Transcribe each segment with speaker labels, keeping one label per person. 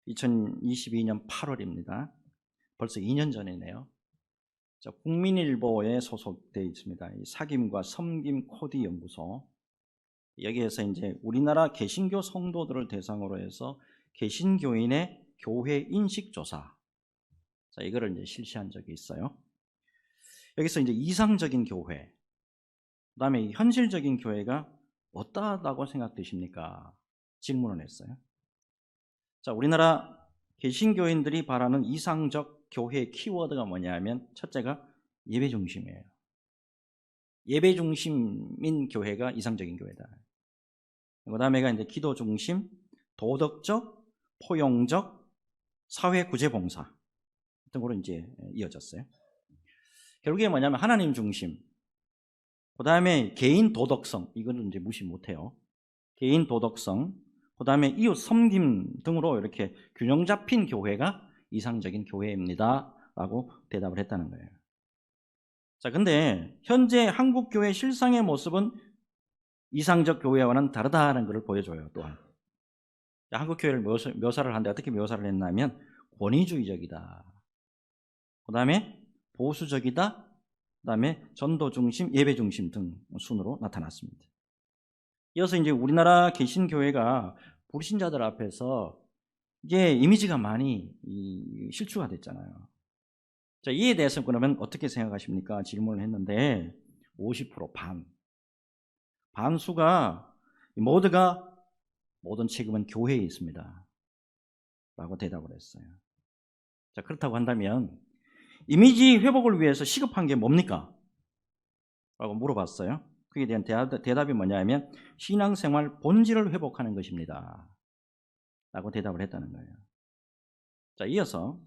Speaker 1: 2022년 8월입니다. 벌써 2년 전이네요. 국민일보에 소속되어 있습니다. 사김과 섬김 코디 연구소. 여기에서 이제 우리나라 개신교 성도들을 대상으로 해서 개신교인의 교회 인식 조사. 이거를 이제 실시한 적이 있어요. 여기서 이제 이상적인 교회, 그다음에 현실적인 교회가 어떠하다고 생각되십니까? 질문을 했어요. 우리나라 개신교인들이 바라는 이상적 교회의 키워드가 뭐냐면 첫째가 예배 중심이에요. 예배 중심인 교회가 이상적인 교회다. 그다음에가 이제 기도 중심, 도덕적, 포용적, 사회 구제 봉사 등으로 이제 이어졌어요. 결국에 뭐냐면 하나님 중심, 그다음에 개인 도덕성, 이거는 이제 무시 못해요. 개인 도덕성, 그다음에 이웃 섬김 등으로 이렇게 균형 잡힌 교회가 이상적인 교회입니다 라고 대답을 했다는 거예요. 근데 현재 한국 교회 실상의 모습은 이상적 교회와는 다르다는 것을 보여줘요. 또한 한국 교회를 묘사를 하는데 어떻게 묘사를 했냐면 권위주의적이다, 그다음에 보수적이다, 그다음에 전도 중심, 예배 중심 등 순으로 나타났습니다. 이어서 이제 우리나라 개신교회가 불신자들 앞에서 이게 이미지가 많이 실추가 됐잖아요. 이에 대해서 그러면 어떻게 생각하십니까? 질문을 했는데 50% 반수가 모두가 모든 책임은 교회에 있습니다 라고 대답을 했어요. 그렇다고 한다면 이미지 회복을 위해서 시급한 게 뭡니까? 라고 물어봤어요. 그에 대한 대답이 뭐냐면 신앙생활 본질을 회복하는 것입니다 라고 대답을 했다는 거예요. 이어서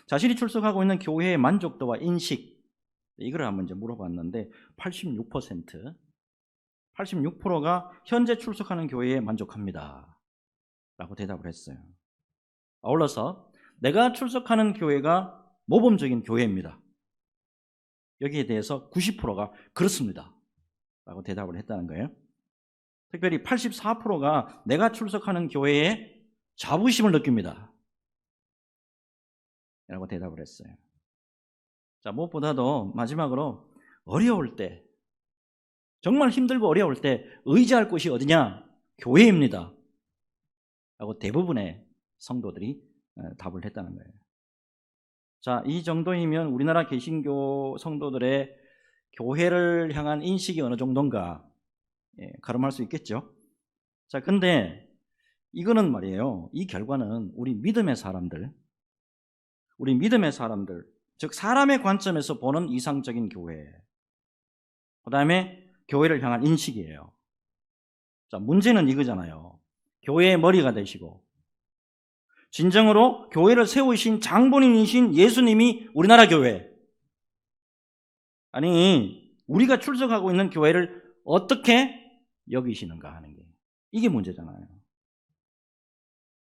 Speaker 1: 자신이 출석하고 있는 교회의 만족도와 인식, 이걸 한번 이제 물어봤는데 86%가 현재 출석하는 교회에 만족합니다 라고 대답을 했어요. 아울러서 내가 출석하는 교회가 모범적인 교회입니다, 여기에 대해서 90%가 그렇습니다 라고 대답을 했다는 거예요. 특별히 84%가 내가 출석하는 교회에 자부심을 느낍니다 라고 대답을 했어요. 무엇보다도 마지막으로 어려울 때, 정말 힘들고 어려울 때 의지할 곳이 어디냐? 교회입니다 라고 대부분의 성도들이 답을 했다는 거예요. 이 정도이면 우리나라 개신교 성도들의 교회를 향한 인식이 어느 정도인가 가름할 수 있겠죠. 근데 이거는 말이에요, 이 결과는 우리 믿음의 사람들, 즉 사람의 관점에서 보는 이상적인 교회, 그 다음에 교회를 향한 인식이에요. 문제는 이거잖아요. 교회의 머리가 되시고 진정으로 교회를 세우신 장본인이신 예수님이 우리나라 교회, 아니 우리가 출석하고 있는 교회를 어떻게 여기시는가 하는 게, 이게 문제잖아요.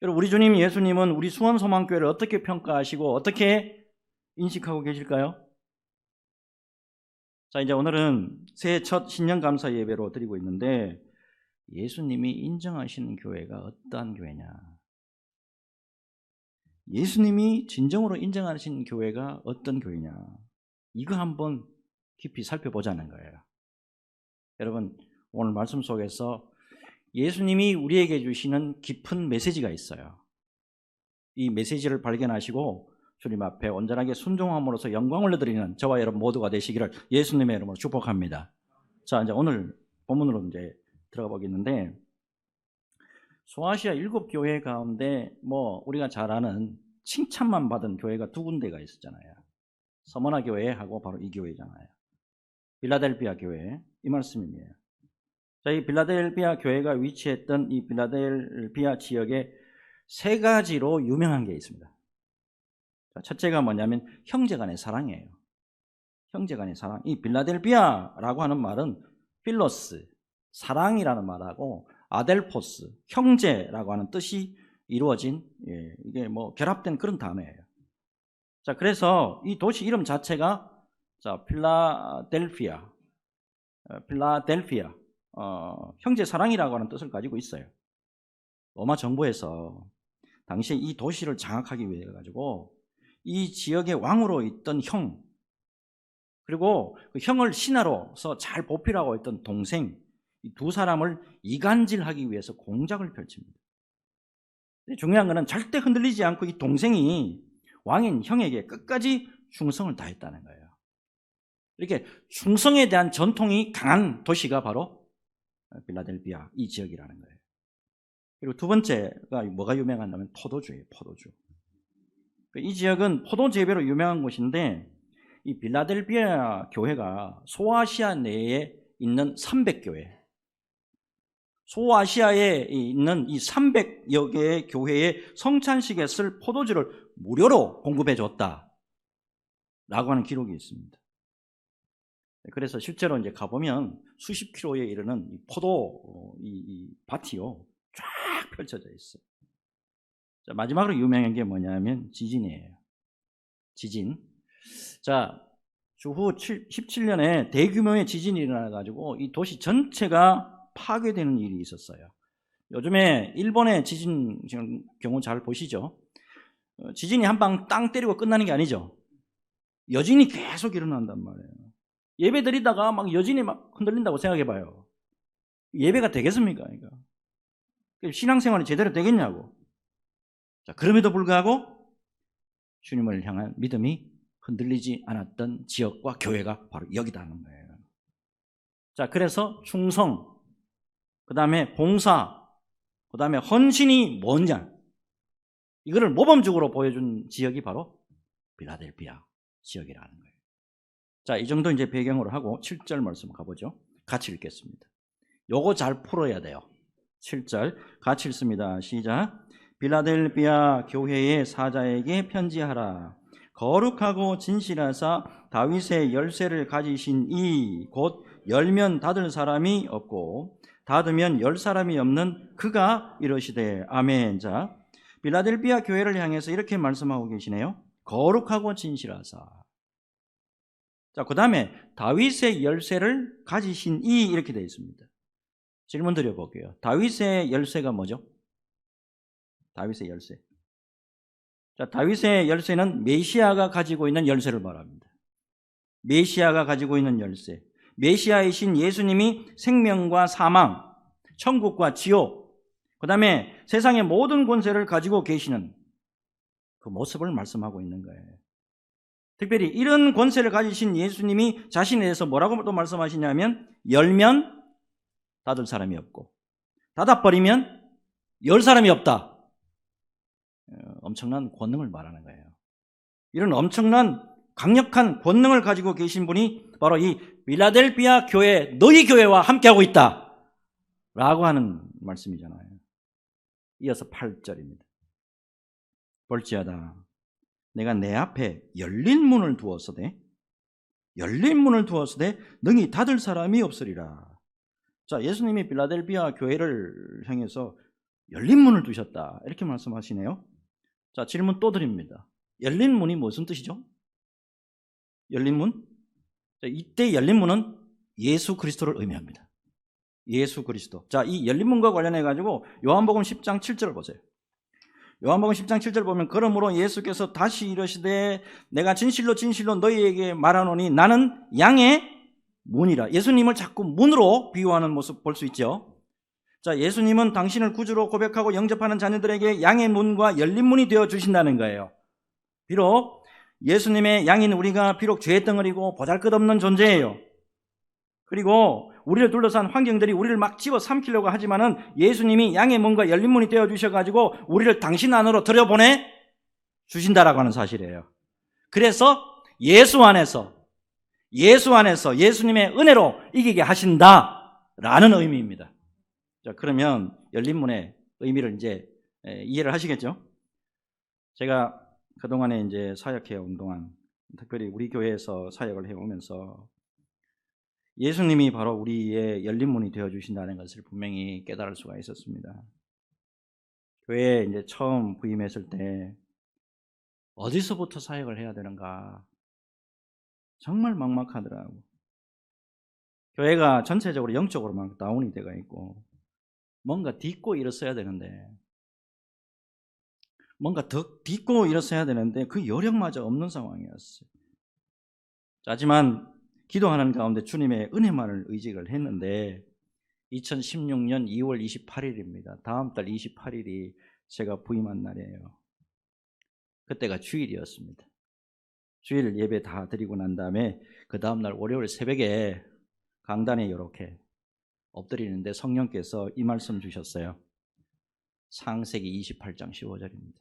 Speaker 1: 여러분, 우리 주님 예수님은 우리 수원소망교회를 어떻게 평가하시고 어떻게 인식하고 계실까요? 이제 오늘은 새해 첫 신년 감사 예배로 드리고 있는데 예수님이 인정하시는 교회가 어떠한 교회냐, 예수님이 진정으로 인정하시는 교회가 어떤 교회냐, 이거 한번 깊이 살펴보자는 거예요. 여러분, 오늘 말씀 속에서 예수님이 우리에게 주시는 깊은 메시지가 있어요. 이 메시지를 발견하시고 주님 앞에 온전하게 순종함으로써 영광을 올려드리는 저와 여러분 모두가 되시기를 예수님의 이름으로 축복합니다. 이제 오늘 본문으로 이제 들어가 보겠는데, 소아시아 7교회 가운데 우리가 잘 아는 칭찬만 받은 교회가 2군데가 있었잖아요. 서머나 교회하고 바로 이 교회잖아요. 빌라델피아 교회, 이 말씀이에요. 이 빌라델피아 교회가 위치했던 이 빌라델피아 지역에 3가지로 유명한 게 있습니다. 첫째가 뭐냐면 형제간의 사랑이에요. 형제간의 사랑. 이 빌라델피아라고 하는 말은 필로스, 사랑이라는 말하고 아델포스, 형제라고 하는 뜻이 이루어진, 이게 결합된 그런 단어예요. 그래서 이 도시 이름 자체가 필라델피아, 형제 사랑이라고 하는 뜻을 가지고 있어요. 로마 정부에서 당시에 이 도시를 장악하기 위해 가지고 이 지역의 왕으로 있던 형, 그리고 그 형을 신하로서 잘 보필하고 있던 동생, 이 두 사람을 이간질하기 위해서 공작을 펼칩니다. 중요한 것은 절대 흔들리지 않고 이 동생이 왕인 형에게 끝까지 충성을 다했다는 거예요. 이렇게 충성에 대한 전통이 강한 도시가 바로 필라델피아 이 지역이라는 거예요. 그리고 두 번째가 뭐가 유명하냐면 포도주예요. 포도주. 이 지역은 포도 재배로 유명한 곳인데 이 필라델피아 교회가 소아시아 내에 있는 300교회, 소아시아에 있는 이 300여 개의 교회의 성찬식에 쓸 포도주를 무료로 공급해 줬다라고 하는 기록이 있습니다. 그래서 실제로 이제 가보면 수십 킬로에 이르는 이 포도 이 밭이요 쫙 펼쳐져 있어요. 자, 마지막으로 유명한 게 뭐냐면 지진이에요. 지진. 자, 주후 17년에 대규모의 지진이 일어나가지고 이 도시 전체가 파괴되는 일이 있었어요. 요즘에 일본의 지진 경우 잘 보시죠. 지진이 한 방 땅 때리고 끝나는 게 아니죠. 여진이 계속 일어난단 말이에요. 예배 드리다가 막 여진이 막 흔들린다고 생각해 봐요. 예배가 되겠습니까? 그러니까 신앙생활이 제대로 되겠냐고. 자, 그럼에도 불구하고 주님을 향한 믿음이 흔들리지 않았던 지역과 교회가 바로 여기다 하는 거예요. 자, 그래서 충성, 그 다음에 봉사, 그 다음에 헌신이 뭐냐, 이거를 모범적으로 보여준 지역이 바로 필라델피아 지역이라는 거예요. 자, 이 정도 이제 배경으로 하고 7절 말씀 가보죠. 같이 읽겠습니다. 요거 잘 풀어야 돼요. 7절 같이 읽습니다. 시작. 필라델피아 교회의 사자에게 편지하라. 거룩하고 진실하사 다윗의 열쇠를 가지신 이 곧 열면 닫을 사람이 없고 닫으면 열 사람이 없는 그가 이러시되 아멘. 자, 필라델피아 교회를 향해서 이렇게 말씀하고 계시네요. 거룩하고 진실하사. 자, 그 다음에 다윗의 열쇠를 가지신 이 이렇게 되어 있습니다. 질문 드려볼게요. 다윗의 열쇠가 뭐죠? 다윗의 열쇠. 자, 다윗의 열쇠는 메시아가 가지고 있는 열쇠를 말합니다. 메시아가 가지고 있는 열쇠. 메시아이신 예수님이 생명과 사망, 천국과 지옥, 그 다음에 세상의 모든 권세를 가지고 계시는 그 모습을 말씀하고 있는 거예요. 특별히 이런 권세를 가지신 예수님이 자신에 대해서 뭐라고 또 말씀하시냐면 열면 닫을 사람이 없고 닫아버리면 열 사람이 없다. 엄청난 권능을 말하는 거예요. 이런 엄청난 강력한 권능을 가지고 계신 분이 바로 이 필라델피아 교회, 너희 교회와 함께하고 있다 라고 하는 말씀이잖아요. 이어서 8절입니다. 볼지어다 내가 내 앞에 열린 문을 두었으되 능히 닫을 사람이 없으리라. 자, 예수님이 필라델피아 교회를 향해서 열린 문을 두셨다 이렇게 말씀하시네요. 자, 질문 또 드립니다. 열린 문이 무슨 뜻이죠? 열린 문? 자, 이때 열린 문은 예수 그리스도를 의미합니다. 예수 그리스도. 자, 이 열린 문과 관련해 가지고 요한복음 10장 7절을 보세요. 요한복음 10장 7절 보면 그러므로 예수께서 다시 이르시되 내가 진실로 너희에게 말하노니 나는 양의 문이라. 예수님을 자꾸 문으로 비유하는 모습 볼 수 있죠. 자, 예수님은 당신을 구주로 고백하고 영접하는 자녀들에게 양의 문과 열린 문이 되어 주신다는 거예요. 비록 예수님의 양인 우리가 비록 죄의 덩어리고 보잘것없는 존재예요. 그리고 우리를 둘러싼 환경들이 우리를 막 집어삼키려고 하지만은 예수님이 양의 문과 열린 문이 되어 주셔가지고 우리를 당신 안으로 들여보내 주신다라고 하는 사실이에요. 그래서 예수 안에서 예수님의 은혜로 이기게 하신다라는 의미입니다. 자, 그러면 열린 문의 의미를 이제 이해를 하시겠죠? 제가 그동안에 이제 사역해 온 동안, 특별히 우리 교회에서 사역을 해오면서 예수님이 바로 우리의 열린 문이 되어 주신다는 것을 분명히 깨달을 수가 있었습니다. 교회에 이제 처음 부임했을 때 어디서부터 사역을 해야 되는가 정말 막막하더라고요. 교회가 전체적으로 영적으로 막 다운이 되어 있고 뭔가 딛고 일어서야 되는데 뭔가 더 딛고 일어서야 되는데 그 여력마저 없는 상황이었어요. 하지만 기도하는 가운데 주님의 은혜만을 의지를 했는데 2016년 2월 28일입니다. 다음 달 28일이 제가 부임한 날이에요. 그때가 주일이었습니다. 주일 예배 다 드리고 난 다음에 그 다음 날 월요일 새벽에 강단에 이렇게 엎드리는데 성령께서 이 말씀 주셨어요. 창세기 28장 15절입니다.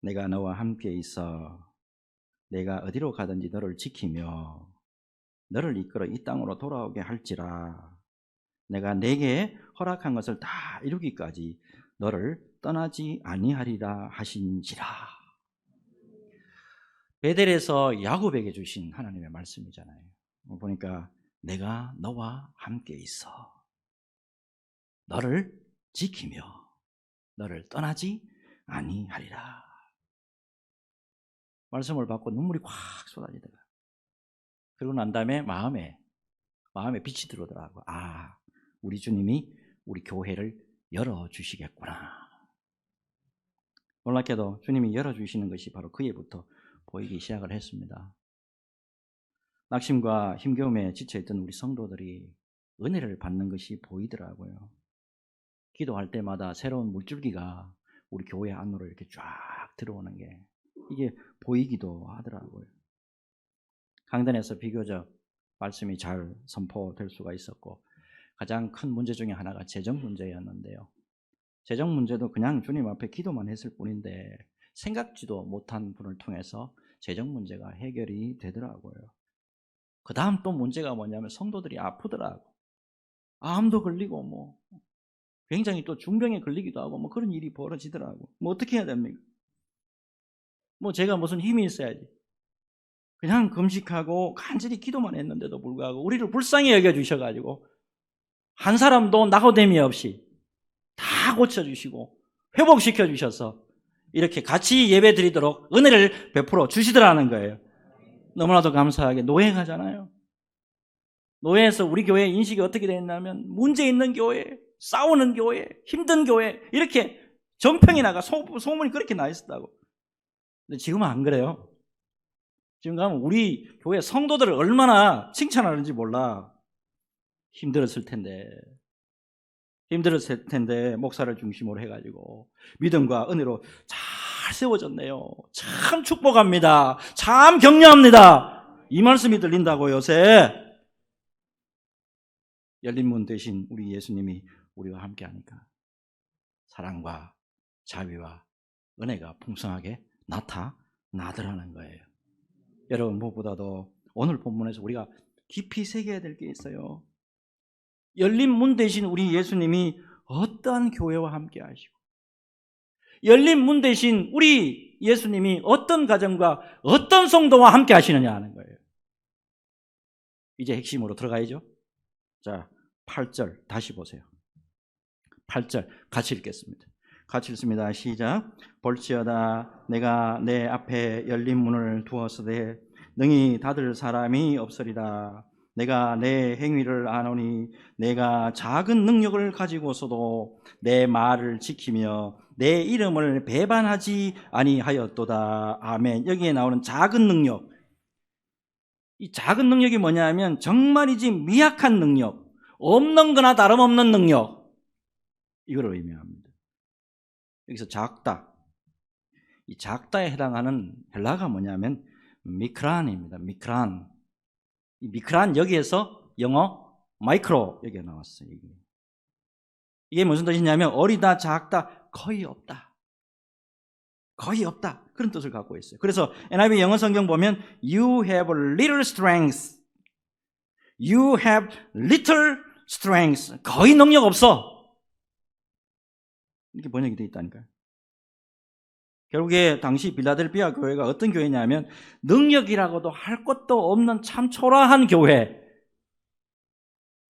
Speaker 1: 내가 너와 함께 있어 내가 어디로 가든지 너를 지키며 너를 이끌어 이 땅으로 돌아오게 할지라. 내가 내게 허락한 것을 다 이루기까지 너를 떠나지 아니하리라 하신지라. 베델에서 야곱에게 주신 하나님의 말씀이잖아요. 보니까 내가 너와 함께 있어 너를 지키며 너를 떠나지 아니하리라. 말씀을 받고 눈물이 확 쏟아지더라. 그러고 난 다음에 마음에 빛이 들어오더라고. 아, 우리 주님이 우리 교회를 열어주시겠구나. 놀랍게도 주님이 열어주시는 것이 바로 그 해부터 보이기 시작을 했습니다. 낙심과 힘겨움에 지쳐있던 우리 성도들이 은혜를 받는 것이 보이더라고요. 기도할 때마다 새로운 물줄기가 우리 교회 안으로 이렇게 쫙 들어오는 게 이게 보이기도 하더라고요. 강단에서 비교적 말씀이 잘 선포될 수가 있었고 가장 큰 문제 중에 하나가 재정 문제였는데요. 재정 문제도 그냥 주님 앞에 기도만 했을 뿐인데 생각지도 못한 분을 통해서 재정 문제가 해결이 되더라고요. 그 다음 또 문제가 뭐냐면 성도들이 아프더라고. 암도 걸리고 뭐 굉장히 또 중병에 걸리기도 하고 뭐 그런 일이 벌어지더라고. 뭐 어떻게 해야 됩니까? 뭐 제가 무슨 힘이 있어야지. 그냥 금식하고 간절히 기도만 했는데도 불구하고 우리를 불쌍히 여겨주셔가지고 한 사람도 낙오됨이 없이 다 고쳐주시고 회복시켜주셔서 이렇게 같이 예배 드리도록 은혜를 베풀어 주시더라는 거예요. 너무나도 감사하게 노예가잖아요. 노예에서 우리 교회의 인식이 어떻게 됐냐면 문제 있는 교회, 싸우는 교회, 힘든 교회 이렇게 정평이 나가 소문이 그렇게 나 있었다고. 근데 지금은 안 그래요. 지금 가면 우리 교회 성도들을 얼마나 칭찬하는지 몰라. 힘들었을 텐데 목사를 중심으로 해가지고 믿음과 은혜로 잘 세워졌네요. 참 축복합니다. 참 격려합니다. 이 말씀이 들린다고 요새. 열린 문 대신 우리 예수님이 우리와 함께하니까 사랑과 자비와 은혜가 풍성하게 나타나더라는 거예요. 여러분 무엇보다도 오늘 본문에서 우리가 깊이 새겨야 될 게 있어요. 열린 문 대신 우리 예수님이 어떠한 교회와 함께 하시고 열린 문 대신 우리 예수님이 어떤 가정과 어떤 성도와 함께 하시느냐 하는 거예요. 이제 핵심으로 들어가야죠. 자, 8절 다시 보세요. 8절 같이 읽겠습니다. 같이 읽습니다. 시작. 볼지어다 내가 내 앞에 열린 문을 두었으되 능히 닫을 사람이 없으리라. 내가 내 행위를 아노니 내가 작은 능력을 가지고서도 내 말을 지키며 내 이름을 배반하지 아니하였도다. 아멘. 여기에 나오는 작은 능력, 이 작은 능력이 뭐냐면 정말이지 미약한 능력, 없는 거나 다름없는 능력, 이걸 의미합니다. 여기서 작다, 이 작다에 해당하는 헬라가 뭐냐면 미크란입니다. 미크란. 이 미크란 여기에서 영어 마이크로 여기가 나왔어요. 이게 무슨 뜻이냐면 어리다, 작다, 거의 없다. 거의 없다. 그런 뜻을 갖고 있어요. 그래서 NIV 영어 성경 보면 You have little strength. You have little strength. 거의 능력 없어. 이렇게 번역이 되어 있다니까요. 결국에 당시 빌라델피아 교회가 어떤 교회냐면 능력이라고도 할 것도 없는 참 초라한 교회.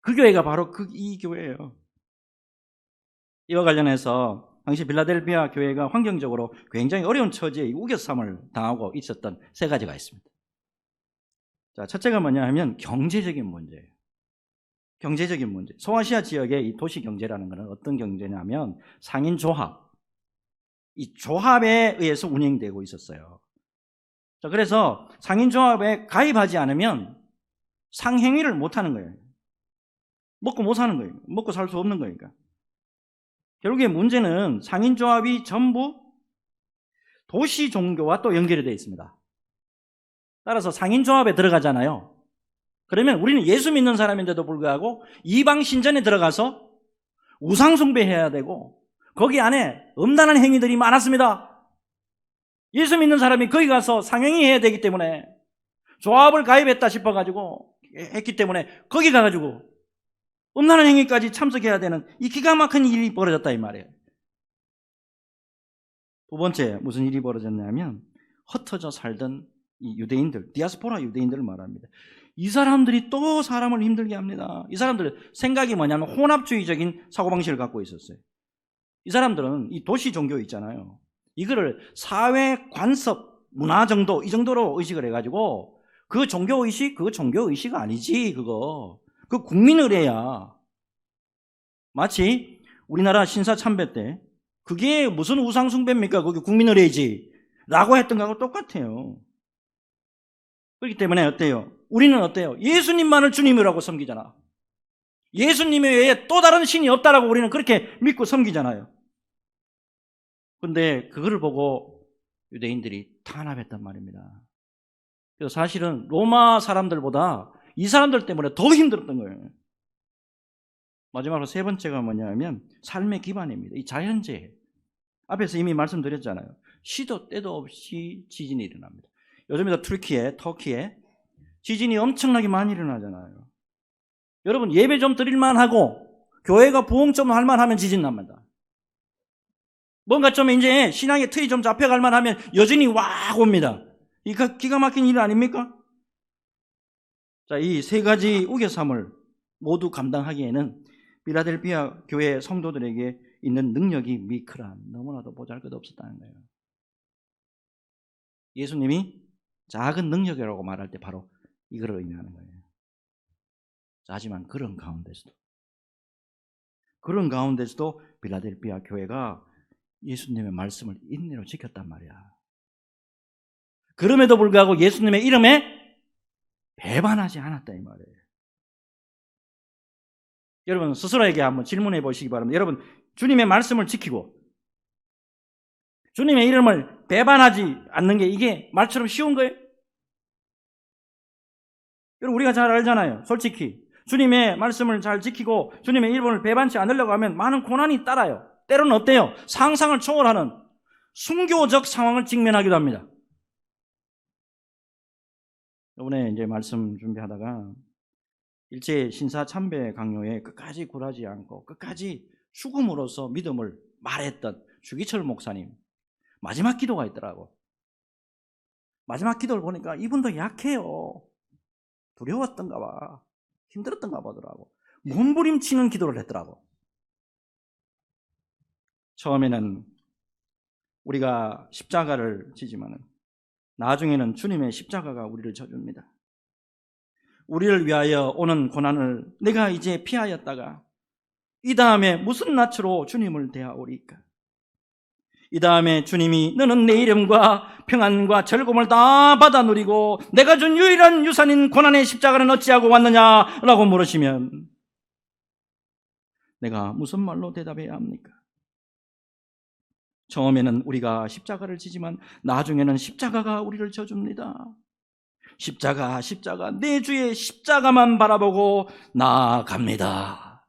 Speaker 1: 그 교회가 바로 이 교회예요. 이와 관련해서 당시 빌라델피아 교회가 환경적으로 굉장히 어려운 처지에 우겨쌈을 당하고 있었던 세 가지가 있습니다. 자, 첫째가 뭐냐 하면 경제적인 문제예요. 경제적인 문제. 소아시아 지역의 이 도시 경제라는 것은 어떤 경제냐면 상인 조합, 이 조합에 의해서 운영되고 있었어요. 자, 그래서 상인조합에 가입하지 않으면 상행위를 못하는 거예요. 먹고 못 사는 거예요. 먹고 살 수 없는 거니까. 결국에 문제는 상인조합이 전부 도시 종교와 또 연결이 되어 있습니다. 따라서 상인조합에 들어가잖아요. 그러면 우리는 예수 믿는 사람인데도 불구하고 이방 신전에 들어가서 우상숭배해야 되고 거기 안에 음란한 행위들이 많았습니다. 예수 믿는 사람이 거기 가서 상행위 해야 되기 때문에 조합을 가입했다 싶어가지고 했기 때문에 거기 가가지고 음란한 행위까지 참석해야 되는 이 기가 막힌 일이 벌어졌다 이 말이에요. 두 번째 무슨 일이 벌어졌냐면 흩어져 살던 이 유대인들, 디아스포라 유대인들을 말합니다. 이 사람들이 또 사람을 힘들게 합니다. 이 사람들 생각이 뭐냐면 혼합주의적인 사고방식을 갖고 있었어요. 이 사람들은 이 도시 종교 있잖아요. 이거를 사회 관습, 문화 정도 이 정도로 의식을 해가지고 그 종교의식, 그거 종교의식 아니지 그거. 그 국민의례야. 마치 우리나라 신사참배 때 그게 무슨 우상숭배입니까? 그게 국민의례지 라고 했던 거하고 똑같아요. 그렇기 때문에 어때요? 우리는 어때요? 예수님만을 주님이라고 섬기잖아. 예수님 외에 또 다른 신이 없다라고 우리는 그렇게 믿고 섬기잖아요. 근데 그거를 보고 유대인들이 탄압했단 말입니다. 그래서 사실은 로마 사람들보다 이 사람들 때문에 더 힘들었던 거예요. 마지막으로 세 번째가 뭐냐면 삶의 기반입니다. 이 자연재해. 앞에서 이미 말씀드렸잖아요. 시도 때도 없이 지진이 일어납니다. 요즘에도 터키에 지진이 엄청나게 많이 일어나잖아요. 여러분 예배 좀 드릴만 하고 교회가 부흥 좀 할만 하면 지진 납니다. 뭔가 좀 이제 신앙의 틀이 좀 잡혀갈 만 하면 여전히 와 옵니다. 이 기가 막힌 일 아닙니까? 자, 이 세 가지 우겨삼을 모두 감당하기에는 필라델피아 교회 성도들에게 있는 능력이 미크란 너무나도 보잘것없었다는 거예요. 예수님이 작은 능력이라고 말할 때 바로 이걸 의미하는 거예요. 자, 하지만 그런 가운데서도 필라델피아 교회가 예수님의 말씀을 인내로 지켰단 말이야. 그럼에도 불구하고 예수님의 이름에 배반하지 않았다 이 말이에요. 여러분 스스로에게 한번 질문해 보시기 바랍니다. 여러분 주님의 말씀을 지키고 주님의 이름을 배반하지 않는 게 이게 말처럼 쉬운 거예요? 여러분 우리가 잘 알잖아요. 솔직히 주님의 말씀을 잘 지키고 주님의 이름을 배반치 않으려고 하면 많은 고난이 따라요. 때로는 어때요? 상상을 초월하는 순교적 상황을 직면하기도 합니다. 이번에 이제 말씀 준비하다가 일제 신사 참배 강요에 끝까지 굴하지 않고 끝까지 죽음으로써 믿음을 말했던 주기철 목사님 마지막 기도가 있더라고. 마지막 기도를 보니까 이분도 약해요. 두려웠던가 봐. 힘들었던가 보더라고. 몸부림치는 기도를 했더라고. 처음에는 우리가 십자가를 지지만은 나중에는 주님의 십자가가 우리를 져줍니다. 우리를 위하여 오는 고난을 내가 이제 피하였다가 이 다음에 무슨 낯으로 주님을 대하오리까? 이 다음에 주님이 너는 내 이름과 평안과 즐거움을 다 받아 누리고 내가 준 유일한 유산인 고난의 십자가는 어찌하고 왔느냐라고 물으시면 내가 무슨 말로 대답해야 합니까? 처음에는 우리가 십자가를 지지만 나중에는 십자가가 우리를 져줍니다. 십자가 내 주의 십자가만 바라보고 나아갑니다.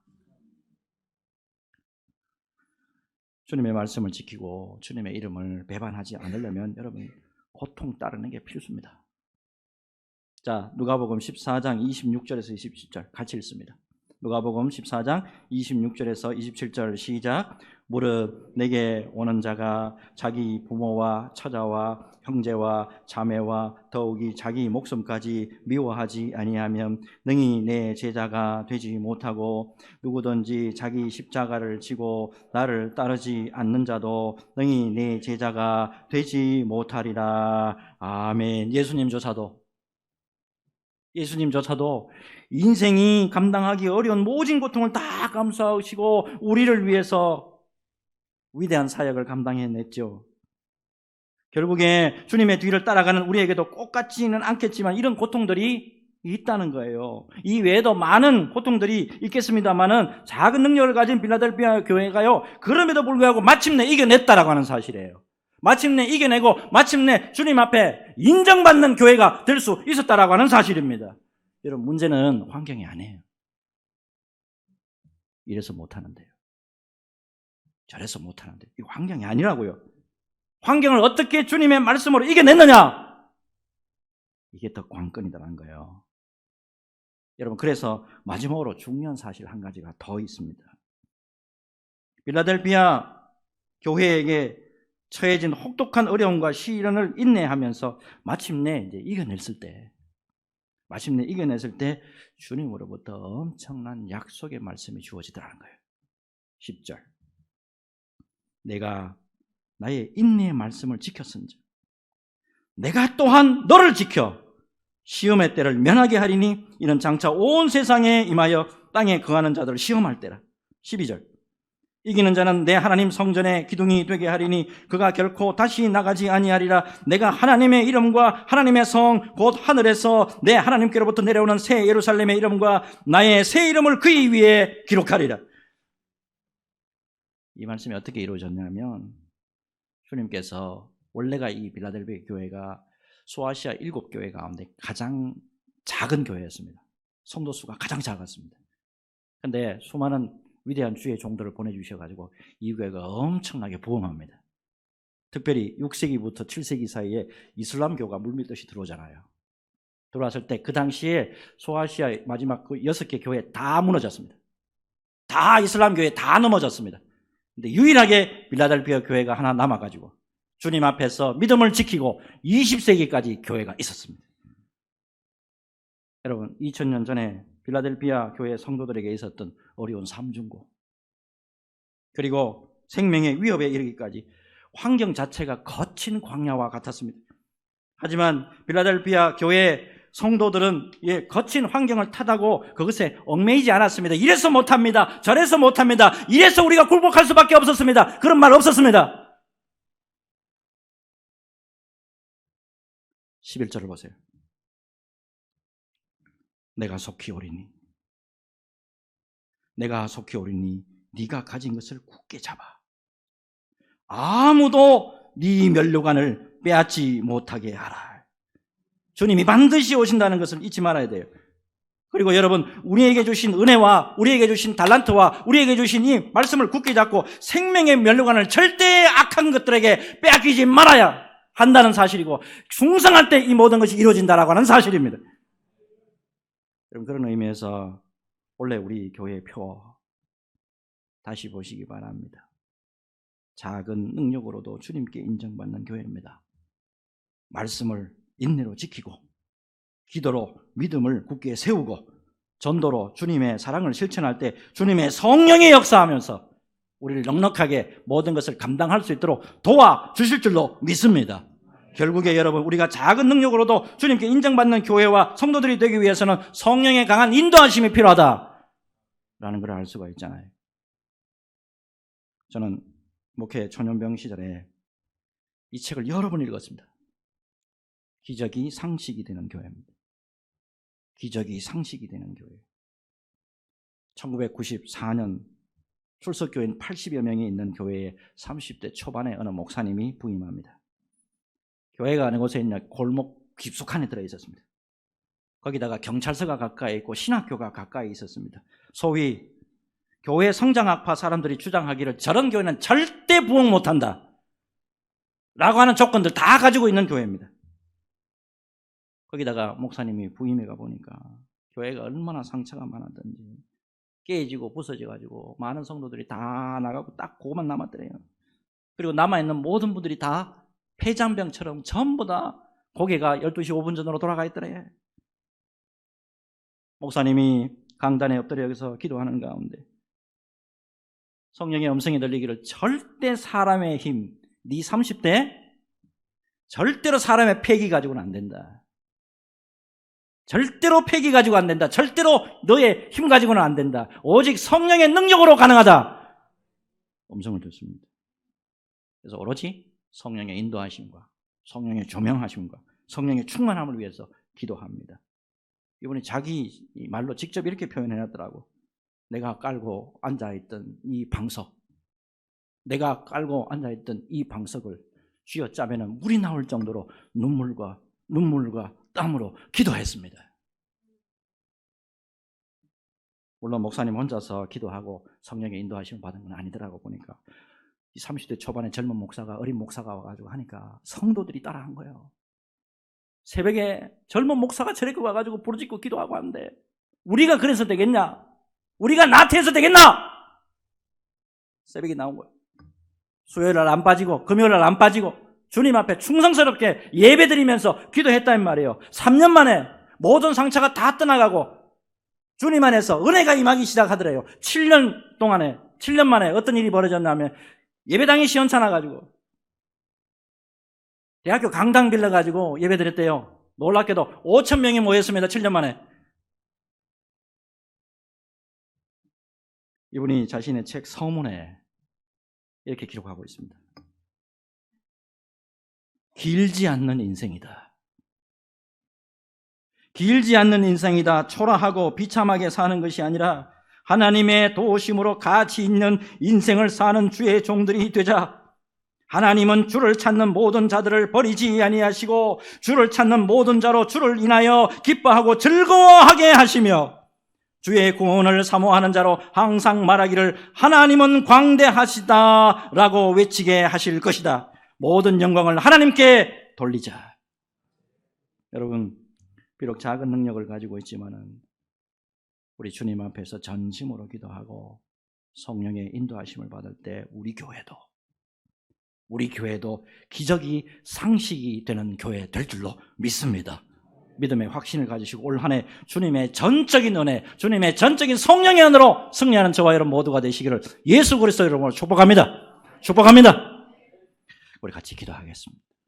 Speaker 1: 주님의 말씀을 지키고 주님의 이름을 배반하지 않으려면 여러분 고통 따르는 게 필수입니다. 자, 누가복음 14장 26절에서 27절 같이 읽습니다. 누가복음 14장 26절에서 27절 시작. 무릇 내게 오는 자가 자기 부모와 처자와 형제와 자매와 더욱이 자기 목숨까지 미워하지 아니하면 능히 내 제자가 되지 못하고 누구든지 자기 십자가를 지고 나를 따르지 않는 자도 능히 내 제자가 되지 못하리라. 아멘. 예수님조차도 인생이 감당하기 어려운 모진 고통을 다 감수하시고 우리를 위해서 위대한 사역을 감당해냈죠. 결국에 주님의 뒤를 따라가는 우리에게도 똑같지는 않겠지만 이런 고통들이 있다는 거예요. 이 외에도 많은 고통들이 있겠습니다만은 작은 능력을 가진 빌라델피아 교회가요, 그럼에도 불구하고 마침내 이겨냈다라고 하는 사실이에요. 마침내 이겨내고 마침내 주님 앞에 인정받는 교회가 될 수 있었다라고 하는 사실입니다. 여러분, 문제는 환경이 아니에요. 이래서 못하는데요, 저래서 못하는데요. 이 환경이 아니라고요. 환경을 어떻게 주님의 말씀으로 이겨냈느냐, 이게 더 관건이다라는 거예요. 여러분, 그래서 마지막으로 중요한 사실 한 가지가 더 있습니다. 빌라델피아 교회에게 처해진 혹독한 어려움과 시련을 인내하면서 마침내 이겨냈을 때 주님으로부터 엄청난 약속의 말씀이 주어지더라는 거예요. 10절. 내가 나의 인내의 말씀을 지켰은즉 내가 또한 너를 지켜 시험의 때를 면하게 하리니 이는 장차 온 세상에 임하여 땅에 거하는 자들을 시험할 때라. 12절. 이기는 자는 내 하나님 성전의 기둥이 되게 하리니 그가 결코 다시 나가지 아니하리라. 내가 하나님의 이름과 하나님의 성 곧 하늘에서 내 하나님께로부터 내려오는 새 예루살렘의 이름과 나의 새 이름을 그의 위에 기록하리라. 이 말씀이 어떻게 이루어졌냐면, 주님께서 원래가 이 빌라델피아 교회가 소아시아 7교회 가운데 가장 작은 교회였습니다. 성도 수가 가장 작았습니다. 그런데 수많은 위대한 주의 종들을 보내주셔가지고 이 교회가 엄청나게 부흥합니다. 특별히 6세기부터 7세기 사이에 이슬람교가 물밀듯이 들어오잖아요. 들어왔을 때 그 당시에 소아시아 마지막 그 6개 교회 다 무너졌습니다. 다 이슬람교회 다 넘어졌습니다. 근데 유일하게 빌라델피아 교회가 하나 남아가지고 주님 앞에서 믿음을 지키고 20세기까지 교회가 있었습니다. 여러분, 2000년 전에 빌라델피아 교회 성도들에게 있었던 어려운 삶중고, 그리고 생명의 위협에 이르기까지 환경 자체가 거친 광야와 같았습니다. 하지만 빌라델피아 교회 성도들은 거친 환경을 탓하고 그것에 얽매이지 않았습니다. 이래서 못합니다, 저래서 못합니다, 이래서 우리가 굴복할 수밖에 없었습니다, 그런 말 없었습니다. 11절을 보세요. 내가 속히 오리니 네가 가진 것을 굳게 잡아 아무도 네 면류관을 빼앗지 못하게 하라. 주님이 반드시 오신다는 것을 잊지 말아야 돼요. 그리고 여러분, 우리에게 주신 은혜와 우리에게 주신 달란트와 우리에게 주신 이 말씀을 굳게 잡고 생명의 면류관을 절대 악한 것들에게 빼앗기지 말아야 한다는 사실이고, 충성할 때 이 모든 것이 이루어진다라고 하는 사실입니다. 여러분, 그런 의미에서 원래 우리 교회의 표 다시 보시기 바랍니다. 작은 능력으로도 주님께 인정받는 교회입니다. 말씀을 인내로 지키고, 기도로 믿음을 굳게 세우고, 전도로 주님의 사랑을 실천할 때 주님의 성령의 역사하면서 우리를 넉넉하게 모든 것을 감당할 수 있도록 도와주실 줄로 믿습니다. 결국에 여러분, 우리가 작은 능력으로도 주님께 인정받는 교회와 성도들이 되기 위해서는 성령의 강한 인도하심이 필요하다라는 걸 알 수가 있잖아요. 저는 목회 초년병 시절에 이 책을 여러 번 읽었습니다. 기적이 상식이 되는 교회입니다. 기적이 상식이 되는 교회. 1994년 출석교인 80여 명이 있는 교회에 30대 초반에 어느 목사님이 부임합니다. 교회가 어느 곳에 있냐, 골목 깊숙한 데 들어 있었습니다. 거기다가 경찰서가 가까이 있고 신학교가 가까이 있었습니다. 소위 교회 성장학파 사람들이 주장하기를 저런 교회는 절대 부흥 못한다 라고 하는 조건들 다 가지고 있는 교회입니다. 거기다가 목사님이 부임해 가보니까 교회가 얼마나 상처가 많았던지 깨지고 부서져가지고 많은 성도들이 다 나가고 딱 그것만 남았더래요. 그리고 남아있는 모든 분들이 다 폐장병처럼 전부 다 고개가 12시 5분 전으로 돌아가 있더래요. 목사님이 강단에 엎드려 여기서 기도하는 가운데 성령의 음성이 들리기를, 절대 사람의 힘, 네 30대 절대로 사람의 패기 가지고는 안 된다. 절대로 패기 가지고 안 된다. 절대로 너의 힘 가지고는 안 된다. 오직 성령의 능력으로 가능하다. 음성을 듣습니다. 그래서 오로지 성령의 인도하심과 성령의 조명하심과 성령의 충만함을 위해서 기도합니다. 이분이 자기 말로 직접 이렇게 표현해놨더라고. 내가 깔고 앉아있던 이 방석, 내가 깔고 앉아있던 이 방석을 쥐어짜면 물이 나올 정도로 눈물과 땀으로 기도했습니다. 물론 목사님 혼자서 기도하고 성령의 인도하심을 받은 건 아니더라고. 보니까 이 30대 초반에 젊은 목사가, 어린 목사가 와가지고 하니까 성도들이 따라한 거예요. 새벽에 젊은 목사가 저렇게 와가지고 부르짖고 기도하고 하는데 우리가 그래서 되겠냐? 우리가 나태해서 되겠나? 새벽에 나온 거예요. 수요일날 안 빠지고 금요일날 안 빠지고 주님 앞에 충성스럽게 예배드리면서 기도했단 말이에요. 3년 만에 모든 상처가 다 떠나가고 주님 안에서 은혜가 임하기 시작하더래요. 7년 만에 어떤 일이 벌어졌냐면 예배당이 시원찮아가지고 대학교 강당 빌려가지고 예배드렸대요. 놀랍게도 5,000명이 모였습니다. 7년 만에. 이분이 자신의 책 서문에 이렇게 기록하고 있습니다. 길지 않는 인생이다. 길지 않는 인생이다. 초라하고 비참하게 사는 것이 아니라 하나님의 도우심으로 가치 있는 인생을 사는 주의 종들이 되자. 하나님은 주를 찾는 모든 자들을 버리지 아니하시고 주를 찾는 모든 자로 주를 인하여 기뻐하고 즐거워하게 하시며 주의 구원을 사모하는 자로 항상 말하기를 하나님은 광대하시다라고 외치게 하실 것이다. 모든 영광을 하나님께 돌리자. 여러분, 비록 작은 능력을 가지고 있지만은 우리 주님 앞에서 전심으로 기도하고 성령의 인도하심을 받을 때 우리 교회도 기적이 상식이 되는 교회 될 줄로 믿습니다. 믿음의 확신을 가지시고 올 한 해 주님의 전적인 은혜, 주님의 전적인 성령의 은혜로 승리하는 저와 여러분 모두가 되시기를 예수 그리스도 이름으로 축복합니다. 우리 같이 기도하겠습니다.